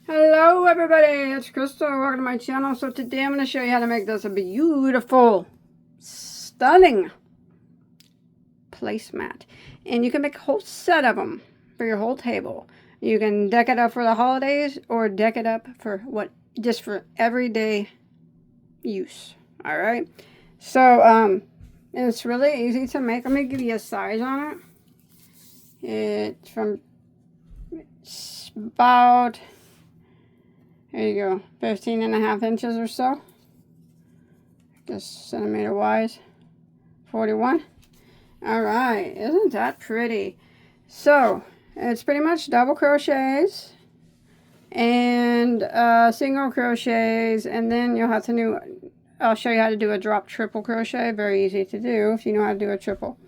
Hello everybody, it's Crystal. Welcome to my channel. So today I'm going to show you how to make this a beautiful, stunning placemat. And you can make a whole set of them for your whole table. You can deck it up for the holidays or deck it up for just for everyday use. Alright, so it's really easy to make. Let me give you a size on it. It's from about, there you go, 15.5 inches or so. Just centimeter wise. 41. Alright, isn't that pretty? So, it's pretty much double crochets and single crochets, and then you'll have to do, I'll show you how to do a drop triple crochet. Very easy to do if you know how to do a triple.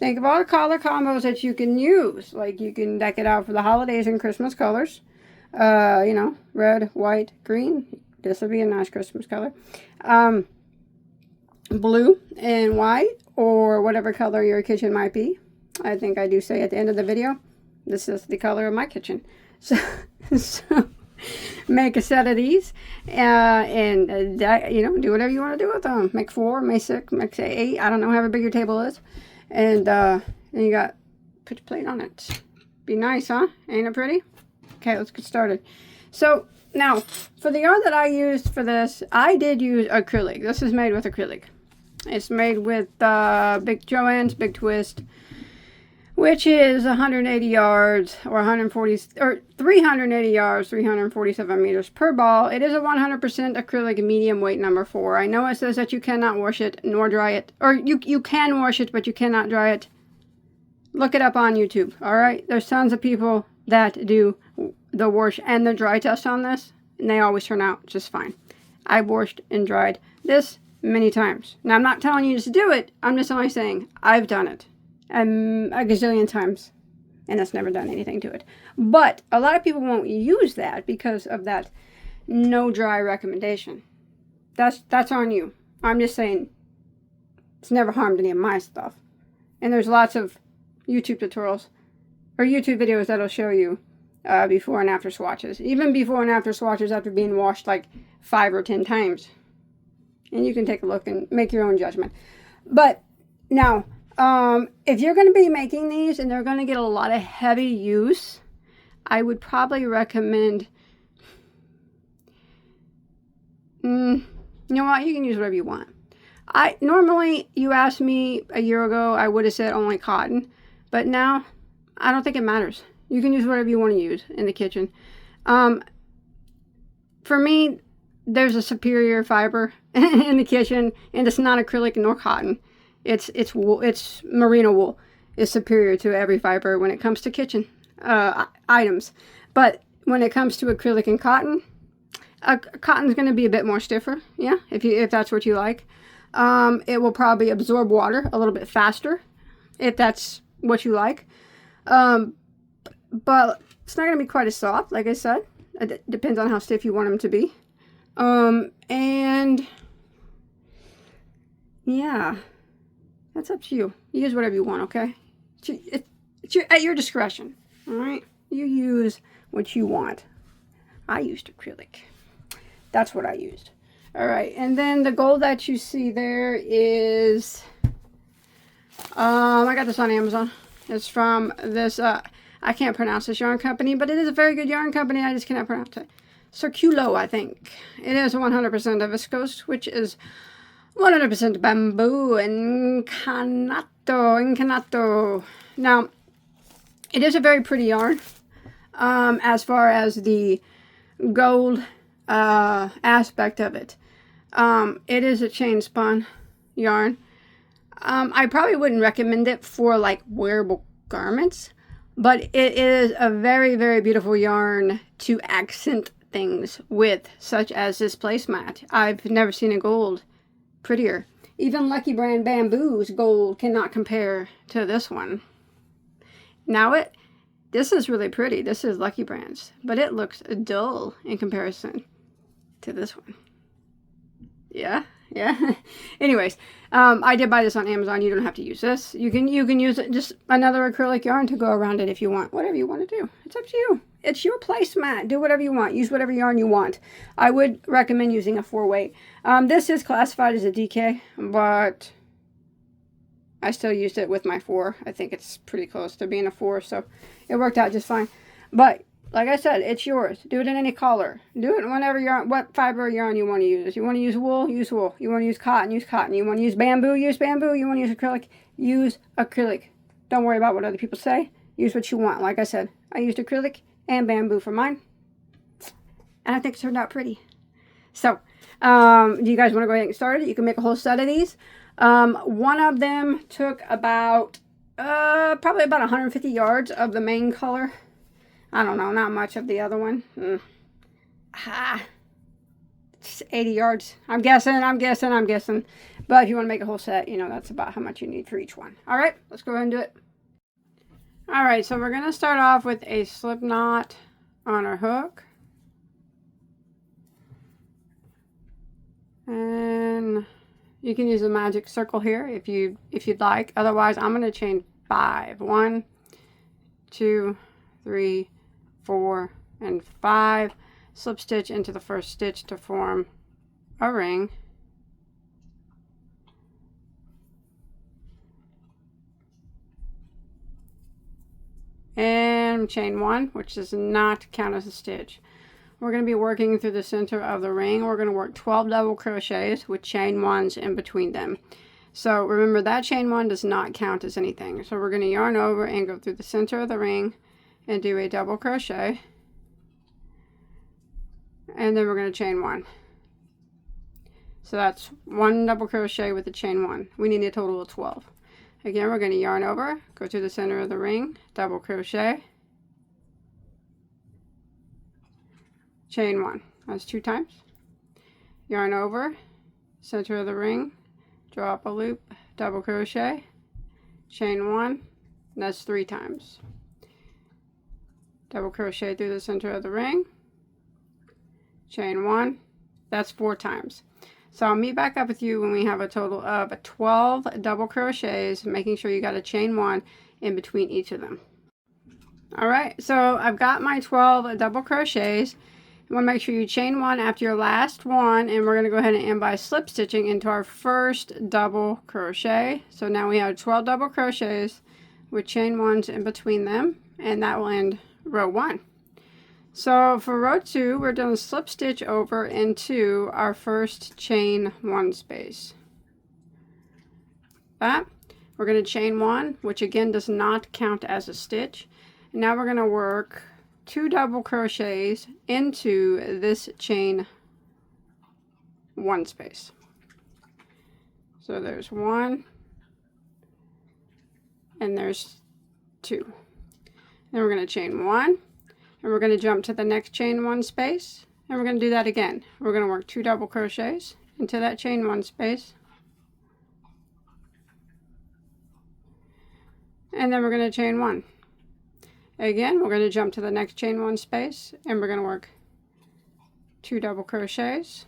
Think of all the color combos that you can use. Like you can deck it out for the holidays in Christmas colors. You know, red, white, green. This will be a nice Christmas color. Blue and white, or whatever color your kitchen might be. I think I do say at the end of the video, this is the color of my kitchen. So, make a set of these, and you know, do whatever you want to do with them. Make 4, make 6, make say 8. I don't know, however big your table is. And you got, put your plate on it. Be nice, huh? Ain't it pretty? Okay, let's get started. So now, for the yarn that I used for this, I did use acrylic. This is made with acrylic. It's made with Big Joann's Big Twist, which is 180 yards or 380 yards, 347 meters per ball. It is a 100% acrylic medium weight number 4. I know it says that you cannot wash it nor dry it, or you can wash it, but you cannot dry it. Look it up on YouTube, all right? There's tons of people that do the wash and the dry test on this, and they always turn out just fine. I've washed and dried this many times. Now, I'm not telling you to do it. I'm just only saying I've done it a gazillion times, and it's never done anything to it. But a lot of people won't use that because of that no dry recommendation. That's on you. I'm just saying it's never harmed any of my stuff. And there's lots of YouTube tutorials or YouTube videos that'll show you before and after swatches. Even before and after swatches after being washed like 5 or 10 times. And you can take a look and make your own judgment. But now, if you're going to be making these and they're going to get a lot of heavy use, I would probably recommend, you know what, you can use whatever you want. Normally, you asked me a year ago, I would have said only cotton, but now I don't think it matters. You can use whatever you want to use in the kitchen. For me, there's a superior fiber in the kitchen, and it's not acrylic nor cotton. It's merino wool is superior to every fiber when it comes to kitchen items. But when it comes to acrylic and cotton, cotton's going to be a bit more stiffer, yeah, if that's what you like. It will probably absorb water a little bit faster, if that's what you like. But it's not going to be quite as soft, like I said. It depends on how stiff you want them to be. And yeah, that's up to you. You use whatever you want, okay? It's at your discretion, all right? You use what you want. I used acrylic. That's what I used. All right, and then the gold that you see there is, I got this on Amazon. It's from this, I can't pronounce this yarn company, but it is a very good yarn company. I just cannot pronounce it. Circulo, I think. It is 100% of viscose, which is 100% bamboo and incanato. Now, it is a very pretty yarn. As far as the gold aspect of it. It is a chain spun yarn. I probably wouldn't recommend it for like wearable garments, but it is a very, very beautiful yarn to accent things with, such as this placemat. I've never seen a gold prettier. Even Lucky Brand Bamboo's gold cannot compare to this one. Now this is really pretty. This is Lucky Brand's, but it looks dull in comparison to this one. Yeah, Yeah. Anyways, I did buy this on Amazon. You don't have to use this. You can use it, just another acrylic yarn to go around it if you want. Whatever you want to do. It's up to you. It's your placemat. Do whatever you want. Use whatever yarn you want. I would recommend using a 4-weight. This is classified as a DK, but I still used it with my 4. I think it's pretty close to being a 4, so it worked out just fine. But like I said, it's yours. Do it in any color. Do it whenever yarn, what fiber yarn you want to use. If you want to use wool, use wool. You want to use cotton, use cotton. You want to use bamboo, use bamboo. You want to use acrylic, use acrylic. Don't worry about what other people say. Use what you want. Like I said, I used acrylic and bamboo for mine, and I think it turned out pretty. So, do you guys want to go ahead and get started? You can make a whole set of these. One of them took about, probably about 150 yards of the main color. I don't know, not much of the other one. It's 80 yards. I'm guessing. But if you want to make a whole set, you know, that's about how much you need for each one. All right, let's go ahead and do it. All right, so we're going to start off with a slip knot on our hook. And you can use a magic circle here if you'd like. Otherwise, I'm going to chain 5. 1, 2, 3, 4, and 5. Slip stitch into the first stitch to form a ring. And chain 1, which does not count as a stitch. We're going to be working through the center of the ring. We're going to work 12 double crochets with chain 1s in between them. So remember, that chain 1 does not count as anything. So we're going to yarn over and go through the center of the ring and do a double crochet. And then we're going to chain 1. So that's 1 double crochet with the chain 1. We need a total of 12. Again, we're going to yarn over, go through the center of the ring, double crochet, chain 1. That's 2 times. Yarn over, center of the ring, draw up a loop, double crochet, chain 1. That's 3 times. Double crochet through the center of the ring, chain 1. That's 4 times. So I'll meet back up with you when we have a total of 12 double crochets, making sure you got a chain 1 in between each of them. All right, so I've got my 12 double crochets. You want to make sure you chain 1 after your last one, and we're going to go ahead and end by slip stitching into our first double crochet. So now we have 12 double crochets with chain 1s in between them, and that will end row 1. So for row 2, we're going to slip stitch over into our first chain 1 space. That we're going to chain 1, which again does not count as a stitch. And now we're going to work 2 double crochets into this chain 1 space. So there's 1 and there's 2. Then we're going to chain 1. And we're going to jump to the next chain 1 space, and we're going to do that again. We're going to work 2 double crochets into that chain 1 space, and then we're going to chain 1. Again, we're going to jump to the next chain 1 space, and we're going to work 2 double crochets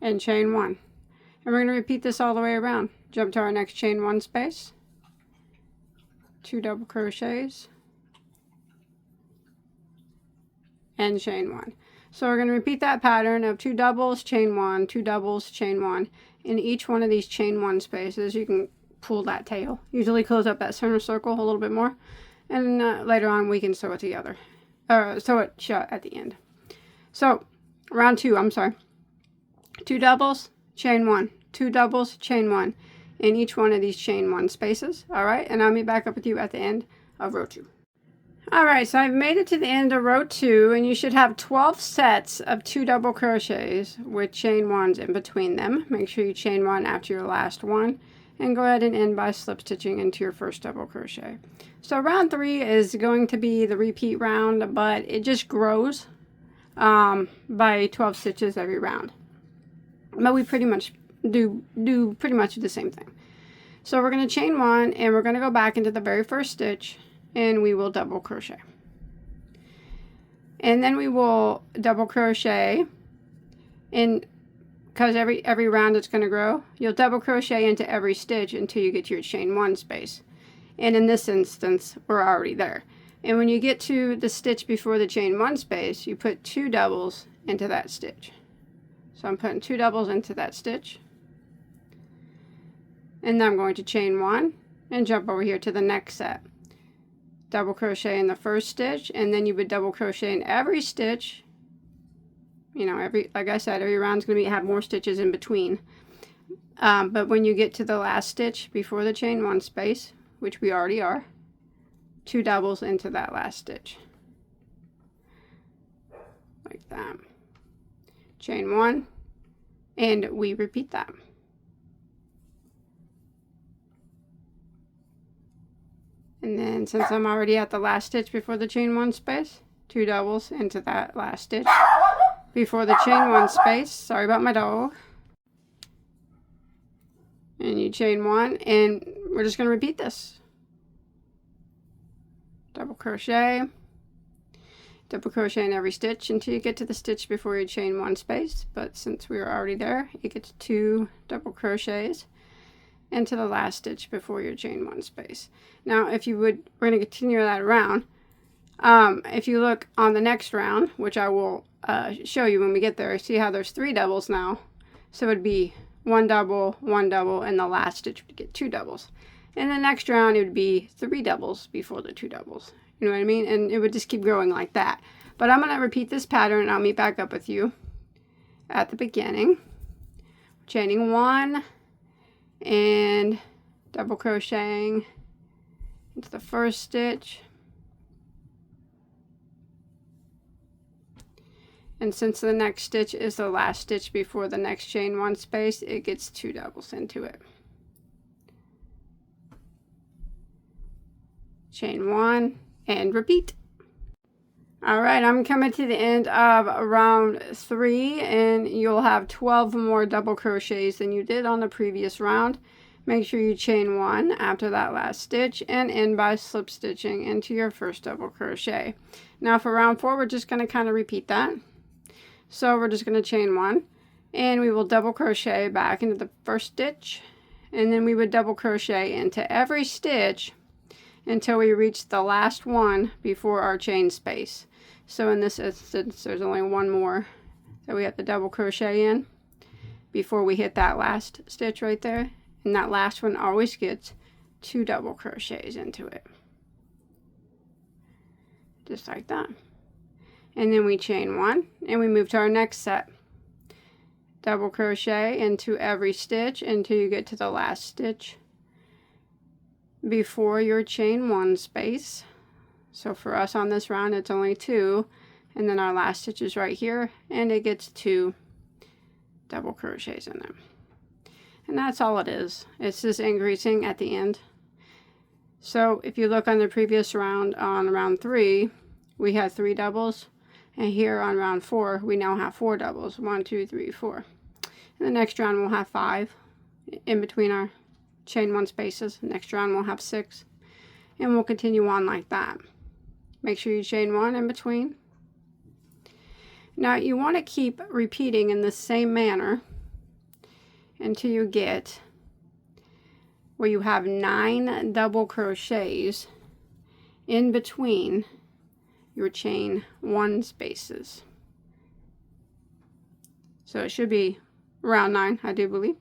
and chain 1. And we're going to repeat this all the way around. Jump to our next chain 1 space, 2 double crochets and chain 1. So we're going to repeat that pattern of 2 doubles, chain 1, 2 doubles, chain 1 in each one of these chain 1 spaces. You can pull that tail, usually close up that center circle a little bit more, and later on we can sew it together, sew it shut at the end. So round 2, I'm sorry, 2 doubles, chain 1, 2 doubles, chain 1 in each one of these chain 1 spaces. All right, and I'll meet back up with you at the end of row 2. All right, so I've made it to the end of row 2, and you should have 12 sets of 2 double crochets with chain 1s in between them. Make sure you chain 1 after your last one, and go ahead and end by slip stitching into your first double crochet. So round 3 is going to be the repeat round, but it just grows by 12 stitches every round. But we pretty much do pretty much the same thing. So we're going to chain 1, and we're going to go back into the very first stitch, and we will double crochet. And then we will double crochet And because every round it's going to grow, you'll double crochet into every stitch until you get to your chain 1 space. And in this instance, we're already there. And when you get to the stitch before the chain 1 space, you put 2 doubles into that stitch. So I'm putting 2 doubles into that stitch. And then I'm going to chain 1 and jump over here to the next set. Double crochet in the first stitch, and then you would double crochet in every stitch. You know, like I said, every round's going to have more stitches in between. But when you get to the last stitch before the chain 1 space, which we already are, 2 doubles into that last stitch. Like that. Chain 1, and we repeat that. And then since I'm already at the last stitch before the chain 1 space, 2 doubles into that last stitch before the chain 1 space. Sorry about my dog. And you chain 1, and we're just going to repeat this. Double crochet in every stitch until you get to the stitch before you chain 1 space. But since we were already there, you get to 2 double crochets into the last stitch before your chain 1 space. Now, if you would, we're going to continue that around. If you look on the next round, which I will show you when we get there, see how there's 3 doubles now. So it would be 1 double, and the last stitch would get 2 doubles. And the next round, it would be 3 doubles before the 2 doubles. You know what I mean? And it would just keep going like that. But I'm going to repeat this pattern, and I'll meet back up with you at the beginning. Chaining 1 and double crocheting into the first stitch. And since the next stitch is the last stitch before the next chain 1 space, it gets 2 doubles into it. Chain 1 and repeat. Alright, I'm coming to the end of round 3, and you'll have 12 more double crochets than you did on the previous round. Make sure you chain 1 after that last stitch and end by slip stitching into your first double crochet. Now for round 4, we're just going to kind of repeat that. So we're just going to chain 1, and we will double crochet back into the first stitch, and then we would double crochet into every stitch until we reach the last one before our chain space. So in this instance, there's only one more that we have to double crochet in before we hit that last stitch right there. And that last one always gets 2 double crochets into it. Just like that. And then we chain 1 and we move to our next set. Double crochet into every stitch until you get to the last stitch before your chain 1 space. So for us on this round, it's only 2, and then our last stitch is right here, and it gets 2 double crochets in them. And that's all it is. It's just increasing at the end. So if you look on the previous round, on round 3, we had 3 doubles, and here on round 4, we now have 4 doubles. 1, 2, 3, 4. And the next round we'll have 5 in between our chain 1 spaces. Next round we'll have 6, and we'll continue on like that. Make sure you chain 1 in between. Now you want to keep repeating in the same manner until you get where you have 9 double crochets in between your chain 1 spaces. So it should be around 9, I do believe.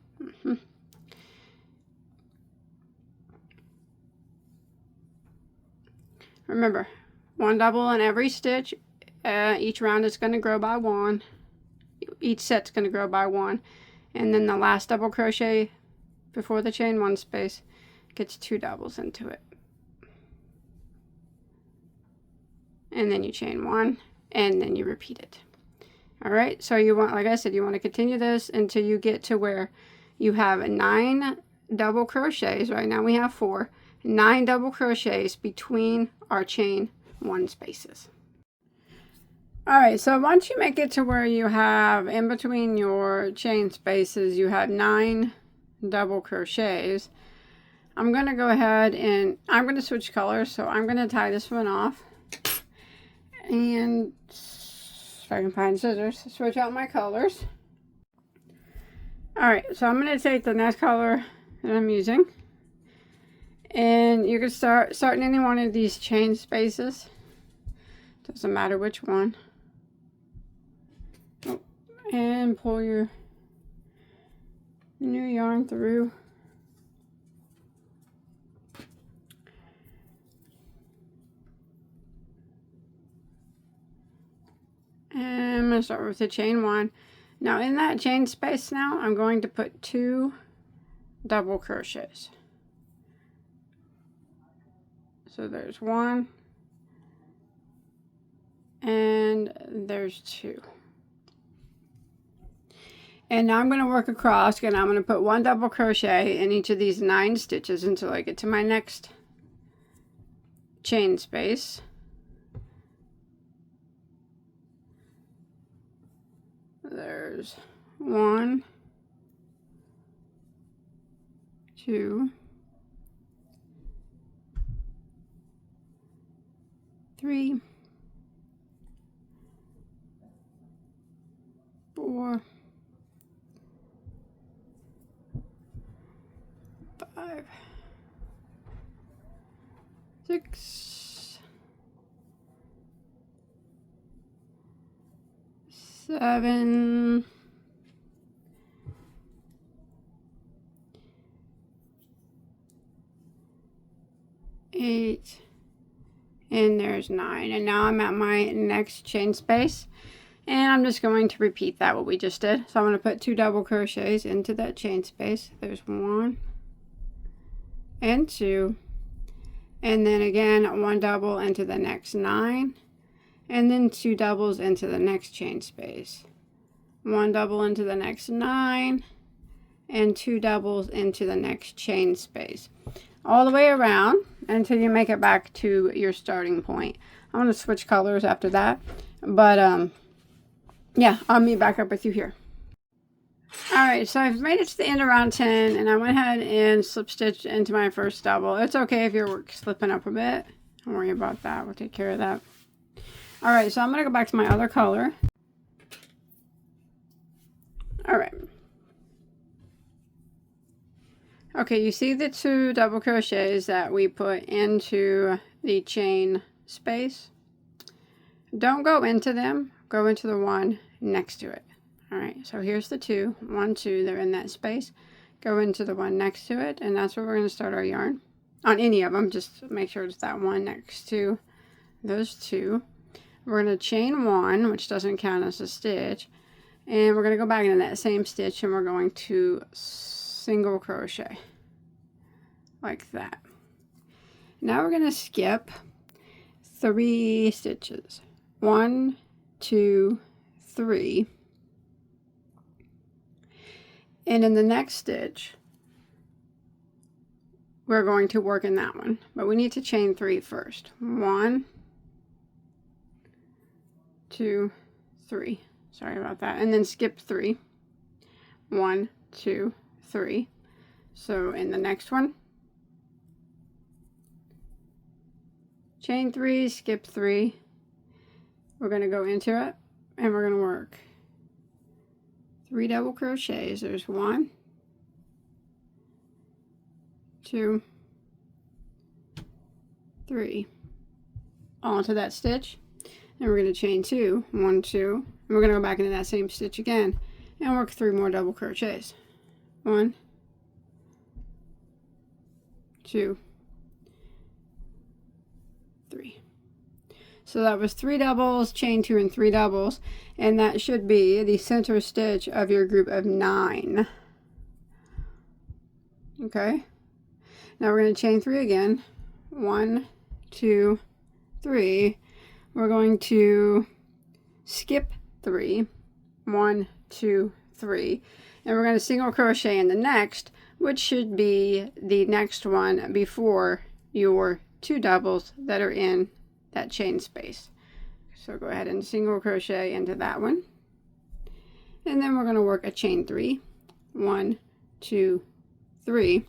Remember, 1 double in every stitch. Each round is going to grow by 1. Each set's going to grow by 1. And then the last double crochet before the chain 1 space gets 2 doubles into it. And then you chain 1, and then you repeat it. Alright, so you want, like I said, you want to continue this until you get to where you have 9 double crochets. Right now we have 4. 9 double crochets between our chain 1 spaces. Alright, so once you make it to where you have in between your chain spaces, you have 9 double crochets, I'm going to go ahead and I'm going to switch colors. So I'm going to tie this one off, and if I can find scissors, switch out my colors. Alright, so I'm going to take the next color that I'm using, and you can start in any one of these chain spaces. Doesn't matter which one. Oh, and pull your new yarn through. And I'm going to start with the chain 1. Now in that chain space now, I'm going to put 2 double crochets. So there's 1 and there's 2. And now I'm going to work across, and I'm going to put 1 double crochet in each of these 9 stitches until I get to my next chain space. There's 1, 2, 3, 4, 5, 6, 7, 8, and there's 9. And now I'm at my next chain space, and I'm just going to repeat that what we just did. So I'm going to put 2 double crochets into that chain space. There's 1 and 2, and then again 1 double into the next 9, and then 2 doubles into the next chain space, 1 double into the next 9, and 2 doubles into the next chain space, all the way around until you make it back to your starting point. I'm going to switch colors after that, but yeah, I'll meet back up with you here. Alright, so I've made it to the end around 10, and I went ahead and slip stitched into my first double. It's okay if your work's slipping up a bit. Don't worry about that. We'll take care of that. Alright, so I'm going to go back to my other color. Alright. Okay, you see the 2 double crochets that we put into the chain space? Don't go into them. Go into the one next to it. Alright, so here's the 2. 1, 2, they're in that space. Go into the one next to it, and that's where we're going to start our yarn. On any of them, just make sure it's that one next to those 2. We're going to chain 1, which doesn't count as a stitch, and we're going to go back into that same stitch, and we're going to single crochet like that. Now we're going to skip 3 stitches. 1, 2, 3. And in the next stitch, we're going to work in that one, but we need to chain 3 first. 1, 2, 3. Sorry about that. And then skip 3. 1, 2, 3. So in the next one, chain 3, skip 3. We're going to go into it, and we're going to work 3 double crochets. There's 1, 2, 3, all into that stitch, and we're going to chain 2, 1, 2, and we're going to go back into that same stitch again and work 3 more double crochets. 1, 2, 3. So that was 3 doubles, chain 2 and 3 doubles, and that should be the center stitch of your group of 9. Okay, now we're going to chain 3 again. 1, 2, 3. We're going to skip 3. 1, 2, 3, and we're going to single crochet in the next, which should be the next one before your 2 doubles that are in that chain space. So go ahead and single crochet into that one, and then we're going to work a chain 3. 1, 2, 3.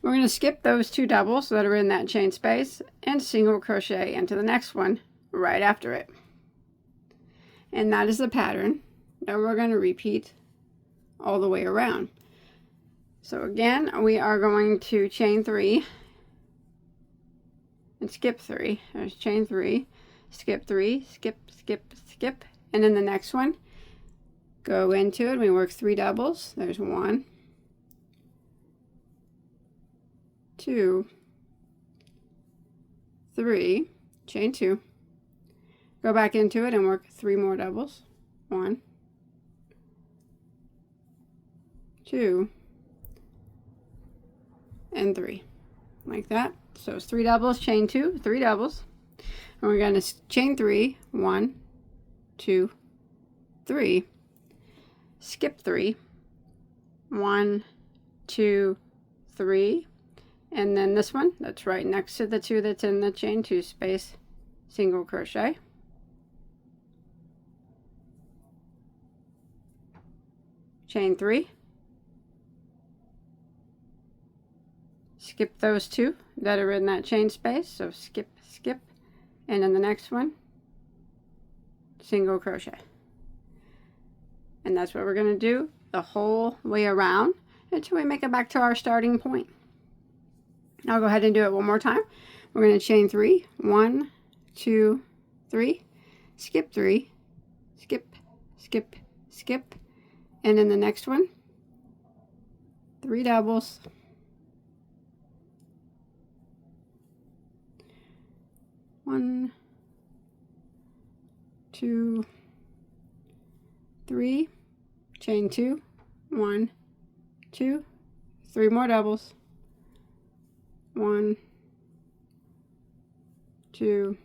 We're going to skip those 2 doubles that are in that chain space and single crochet into the next one right after it. And that is the pattern that we're going to repeat all the way around. So again, we are going to chain 3 and skip 3. There's chain 3, skip 3, skip, skip, skip, and then the next one, go into it. We work 3 doubles. There's 1, 2, 3, chain 2, go back into it and work 3 more doubles. 1, 2, and 3, like that. So it's 3 doubles, chain 2, 3 doubles, and we're going to chain 3, 1, 2, 3, skip 3, 1, 2, 3, and then this one that's right next to the 2 that's in the chain 2 space, single crochet, chain 3, skip those 2 that are in that chain space, so skip, skip, and then the next one, single crochet. And that's what we're going to do the whole way around until we make it back to our starting point. I'll go ahead and do it one more time. We're going to chain 3, 1, 2, 3, skip 3, skip, skip, skip, and then the next one, 3 doubles, 1, 2, 3, chain 2, 1, 2, 3 more doubles, 1, 2,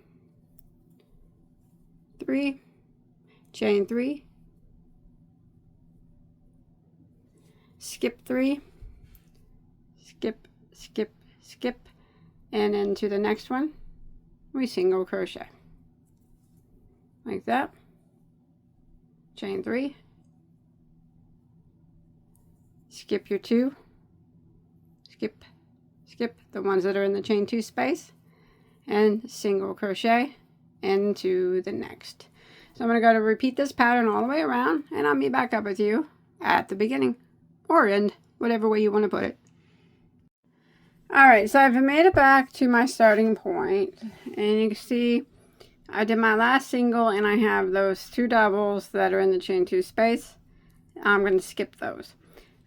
3, chain 3, skip 3, skip, skip, skip, and into the next one we single crochet like that, chain 3, skip your 2, skip, skip the ones that are in the chain 2 space, and single crochet into the next. So I'm going to go to repeat this pattern all the way around, and I'll meet back up with you at the beginning or end, whatever way you want to put it. Alright, so I've made it back to my starting point, and you can see I did my last single and I have those 2 doubles that are in the chain 2 space. I'm going to skip those.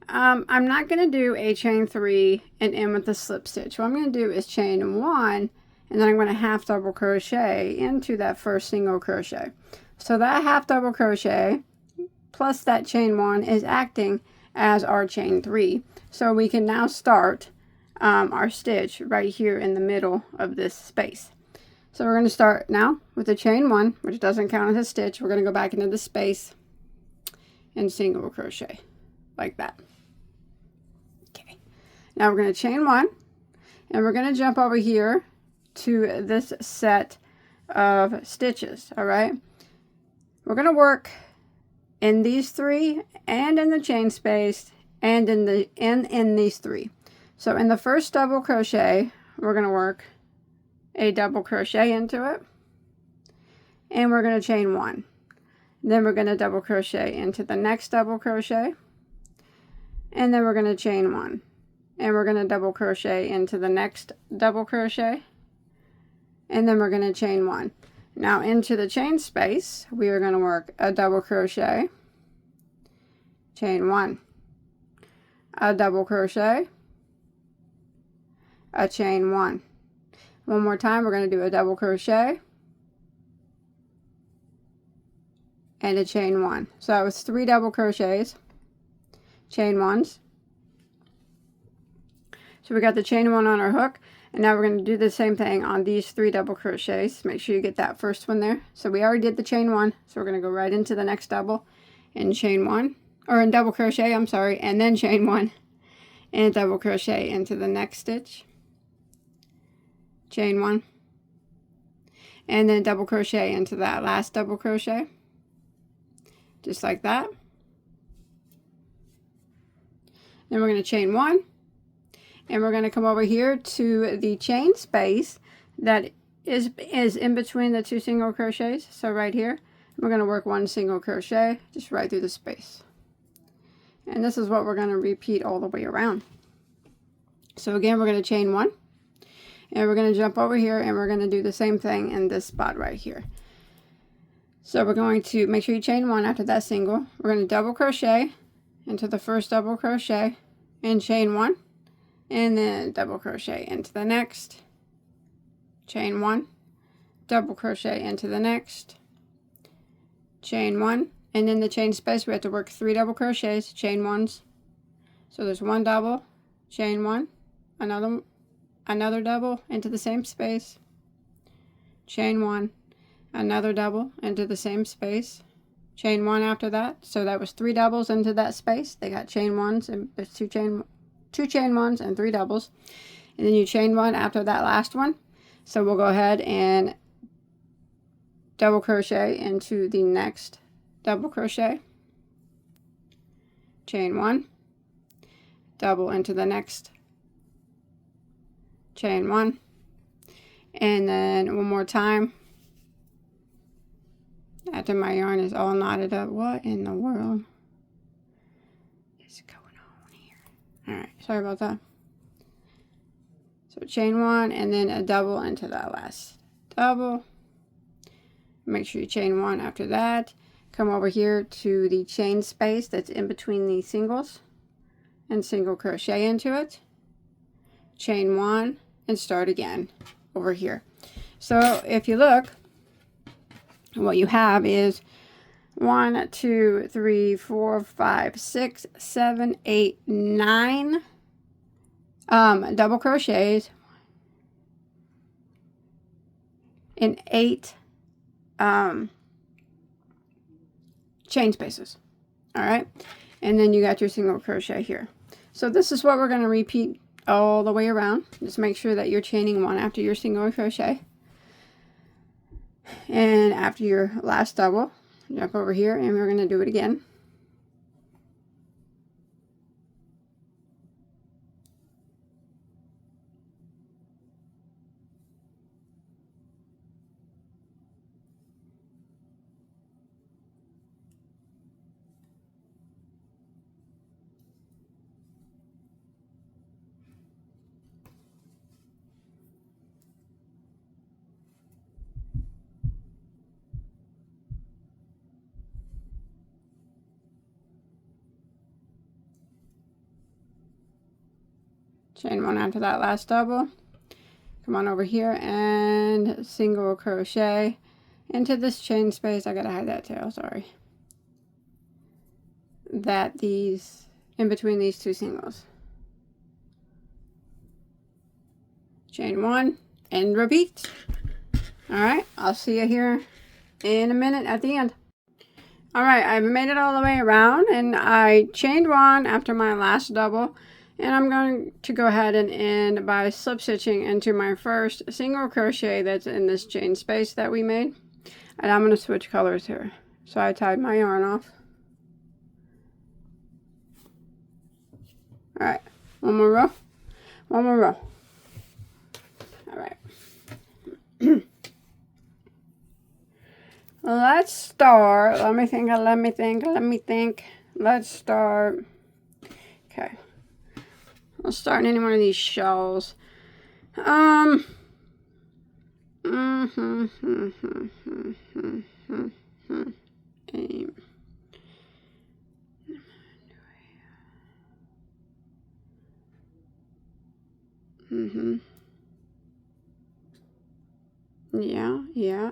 I'm not going to do a chain 3 and end with a slip stitch. What I'm going to do is chain 1, and then I'm going to half double crochet into that first single crochet. So that half double crochet plus that chain 1 is acting as our chain 3. So we can now start our stitch right here in the middle of this space. So we're going to start now with the chain 1, which doesn't count as a stitch. We're going to go back into the space and single crochet like that. Okay. Now we're going to chain 1, and we're going to jump over here to this set of stitches. All right. We're going to work in these 3 and in the chain space and in these 3. So in the first double crochet, we're going to work a double crochet into it, and we're going to chain 1. Then we're going to double crochet into the next double crochet, and then we're going to chain 1, and we're going to double crochet into the next double crochet, and then we're going to chain 1. Now into the chain space, we are going to work a double crochet, chain 1, a double crochet, a chain 1. One more time, we're going to do a double crochet and a chain 1. So that was 3 double crochets, chain 1s. So we got the chain 1 on our hook, and now we're going to do the same thing on these 3 double crochets. Make sure you get that first one there. So we already did the chain 1, so we're going to go right into the next double and chain 1, or in double crochet, I'm sorry, and then chain 1 and double crochet into the next stitch, chain 1, and then double crochet into that last double crochet, just like that. Then we're going to chain 1, and we're going to come over here to the chain space that is in between the 2 single crochets. So right here, we're going to work 1 single crochet just right through the space, And this is what we're going to repeat all the way around. So again, we're going to chain 1, and we're going to jump over here, and we're going to do the same thing in this spot right here. So we're going to make sure you chain 1 after that single. We're going to double crochet into the first double crochet and chain 1, and then double crochet into the next, chain 1, double crochet into the next, chain 1, and in the chain space we have to work 3 double crochets, chain 1s. So there's 1 double, chain 1, another double into the same space, chain 1, another double into the same space, chain 1 after that. So that was 3 doubles into that space. They got chain 1s, and there's two chain 1s and 3 doubles, and then you chain 1 after that last one. So we'll go ahead and double crochet into the next double crochet, chain 1, double into the next, chain 1, and then one more time after my yarn is all knotted up. What in the world is going on here? All right, sorry about that. So chain 1 and then a double into that last double. Make sure you chain 1 after that. Come over here to the chain space that's in between these singles and single crochet into it, chain 1, and start again over here. So if you look, what you have is 1, 2, 3, 4, 5, 6, 7, 8, 9 double crochets and 8 chain spaces. All right, and then you got your single crochet here. So this is what we're going to repeat all the way around. Just make sure that you're chaining 1 after your single crochet, and after your last double, jump over here, and we're going to do it again. Chain 1 after that last double. Come on over here and single crochet into this chain space. I gotta hide that tail, sorry. That these in between these 2 singles. Chain 1 and repeat. All right, I'll see you here in a minute at the end. All right, I've made it all the way around, and I chained 1 after my last double. And I'm going to go ahead and end by slip stitching into my first single crochet that's in this chain space that we made. And I'm going to switch colors here. So I tied my yarn off. All right, one more row. One more row. All right. Let's start. Let me think. Let's start. Okay. I'll start in any one of these shells.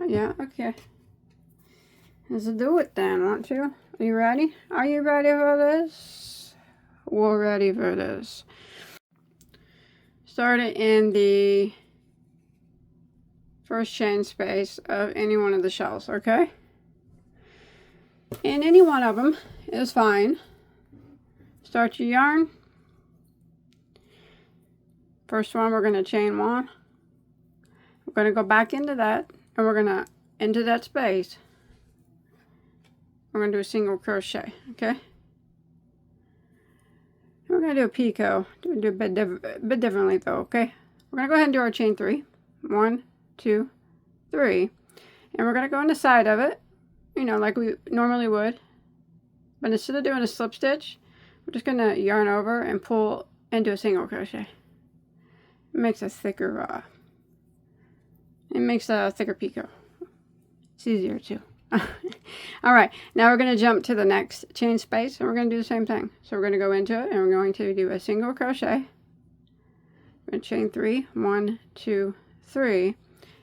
Yeah, okay. Let's do it then, won't you? Are you ready? Are you ready for this? We're ready for this. Start it in the first chain space of any one of the shells, okay? And any one of them is fine. Start your yarn. First one, we're going to chain 1. We're going to go back into that, and we're going to, into that space, we're going to do a single crochet, okay? We're going to do a picot, do a bit differently though, okay? We're going to go ahead and do our chain 3. 1, 2, 3. And we're going to go on the side of it, you know, like we normally would. But instead of doing a slip stitch, we're just going to yarn over and pull into a single crochet. It makes a thicker, picot. It's easier too. Alright, now we're going to jump to the next chain space and we're going to do the same thing. So we're going to go into it and we're going to do a single crochet. We're going to chain 3, 1, 2, 3,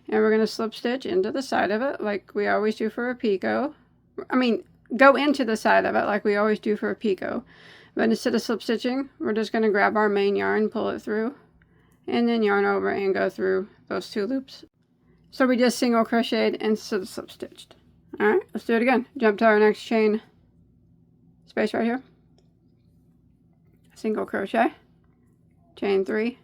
and we're going to slip stitch into the side of it like we always do for a picot. Go into the side of it like we always do for a picot. But instead of slip stitching, we're just going to grab our main yarn, pull it through, and then yarn over and go through those 2 loops. So we just single crocheted instead of slip stitched. Alright, let's do it again. Jump to our next chain space right here. Single crochet, chain 3,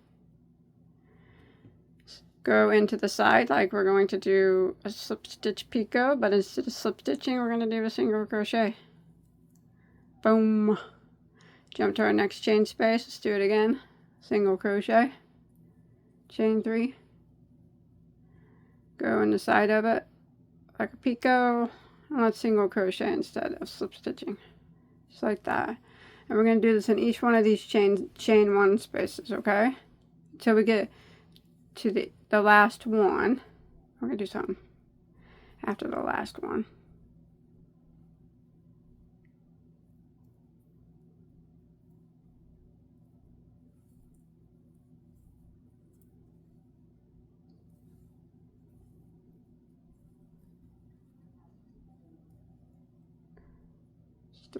go into the side like we're going to do a slip stitch picot, but instead of slip stitching, we're going to do a single crochet. Boom. Jump to our next chain space. Let's do it again. Single crochet, chain 3, go in the side of it like a picot, and let's single crochet instead of slip stitching, just like that. And we're going to do this in each one of these chain 1 spaces, okay, until we get to the last one. We're going to do something after the last one.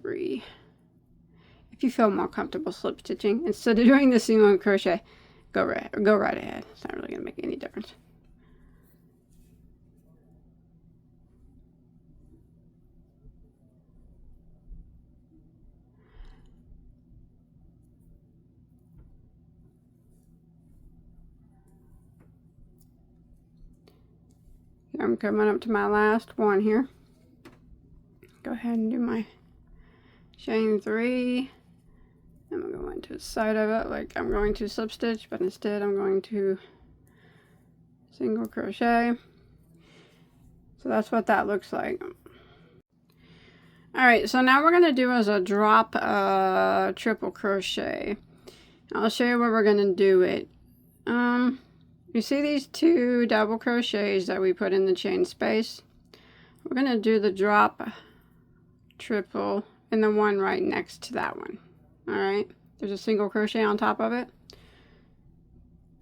Three. If you feel more comfortable slip stitching instead of doing the single crochet, go right ahead. It's not really going to make any difference. I'm coming up to my last one here. Go ahead and do my chain 3. I'm going to go into the side of it like I'm going to slip stitch, but instead I'm going to single crochet. So that's what that looks like. Alright, so now we're going to do as a drop triple crochet. I'll show you where we're going to do it. You see these 2 double crochets that we put in the chain space? We're going to do the drop triple and the one right next to that one. Alright, there's a single crochet on top of it.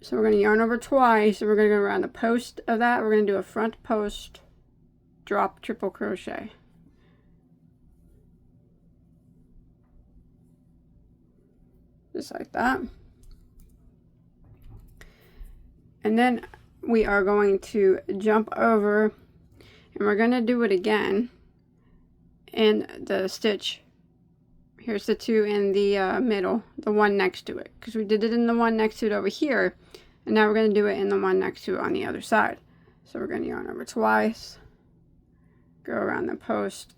So we're going to yarn over twice, and we're going to go around the post of that. We're going to do a front post drop triple crochet. Just like that. And then we are going to jump over, and we're going to do it again in the stitch. Here's the 2 in the middle, the one next to it, because we did it in the one next to it over here, and now we're going to do it in the one next to it on the other side. So we're going to yarn over twice, go around the post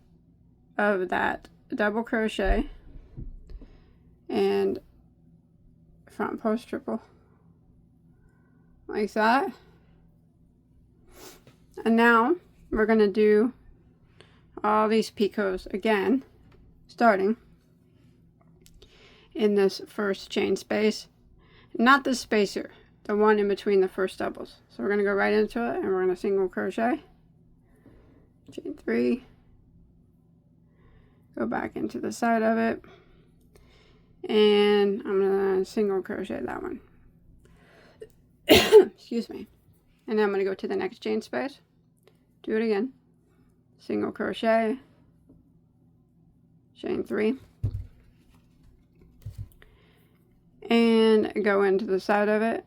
of that double crochet, and front post triple like that. And now we're going to do all these picots again, starting in this first chain space, not this space here, the one in between the first doubles. So we're going to go right into it, and we're going to single crochet, chain 3, go back into the side of it, and I'm going to single crochet that one. Excuse me. And then I'm going to go to the next chain space, do it again, single crochet, chain 3, and go into the side of it,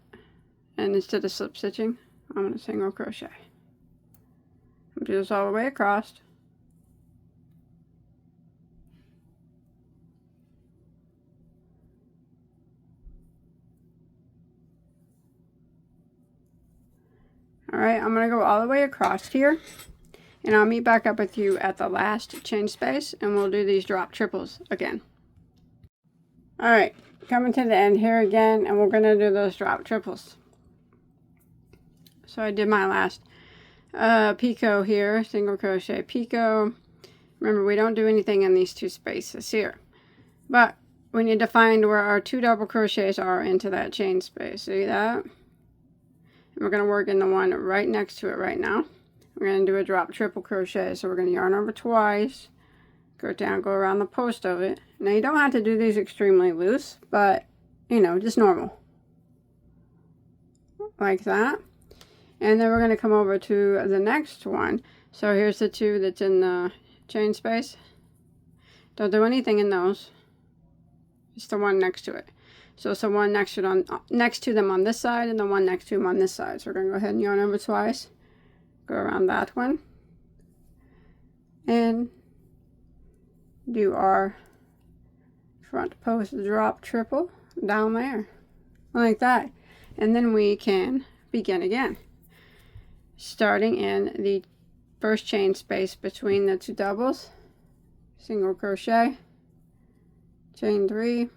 and instead of slip stitching, I'm going to single crochet. I'm going to do this all the way across. Alright, I'm going to go all the way across here, and I'll meet back up with you at the last chain space, and we'll do these drop triples again. Alright, coming to the end here again, and we're going to do those drop triples. So I did my last picot here, single crochet picot. Remember, we don't do anything in these 2 spaces here, but we need to find where our 2 double crochets are into that chain space. See that? And we're going to work in the one right next to it right now. We're going to do a drop triple crochet. So we're going to yarn over twice, go down, go around the post of it. Now you don't have to do these extremely loose, but you know, just normal. Like that. And then we're going to come over to the next one. So here's the 2 that's in the chain space. Don't do anything in those. It's the one next to it. So it's the one next to them on this side and the one next to them on this side. So we're going to go ahead and yarn over twice. Go around that one. And do our front post drop triple down there. Like that. And then we can begin again. Starting in the first chain space between the 2 doubles. Single crochet. Chain 3.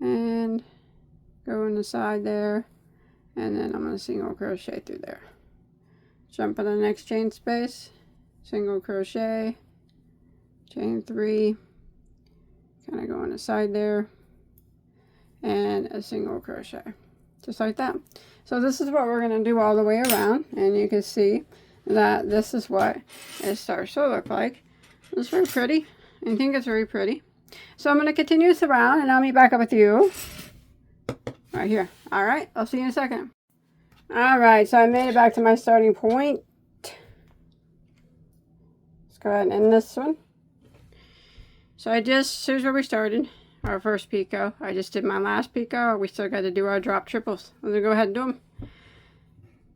And go in the side there. And then I'm going to single crochet through there. Jump in the next chain space. Single crochet. Chain 3. Kind of go on the side there. And a single crochet. Just like that. So this is what we're going to do all the way around. And you can see that this is what it starts to look like. It's very pretty. I think it's very pretty. So I'm going to continue this around and I'll meet back up with you right here. All right. I'll see you in a second. All right. So I made it back to my starting point. Let's go ahead and end this one. So here's where we started. Our first picot. I just did my last picot. We still got to do our drop triples. Let's go ahead and do them.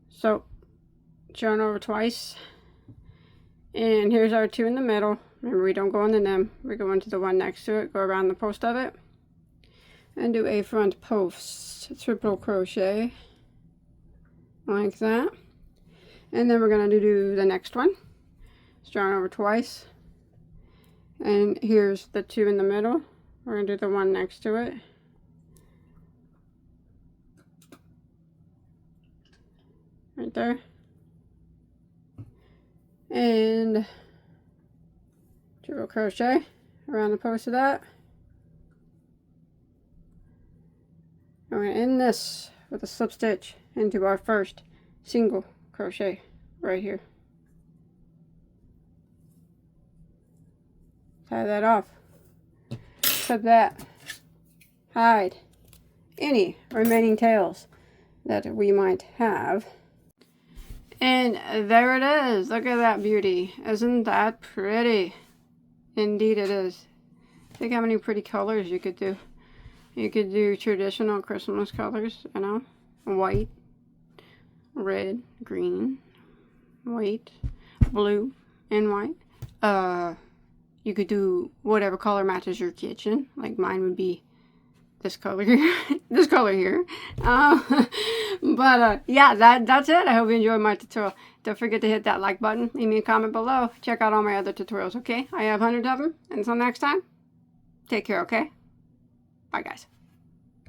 So yarn over twice. And here's our 2 in the middle. Remember, we don't go into them. We go into the one next to it. Go around the post of it. And do a front post triple crochet. Like that. And then we're going to do the next one. Just yarn over twice. And here's the 2 in the middle. We're going to do the one next to it. Right there. And triple crochet around the post of that. And we're going to end this with a slip stitch into our first single crochet right here. Tie that off. Clip that. Hide any remaining tails that we might have. And there it is. Look at that beauty. Isn't that pretty? Indeed it is. Think how many pretty colors you could do. You could do traditional Christmas colors, you know. White, red, green, white, blue, and white. You could do whatever color matches your kitchen. Like mine would be this color here. This color here. Yeah, that's it. I hope you enjoyed my tutorial. Don't forget to hit that like button. Leave me a comment below. Check out all my other tutorials, okay? I have hundreds of them. Until next time, take care, okay? Bye, guys.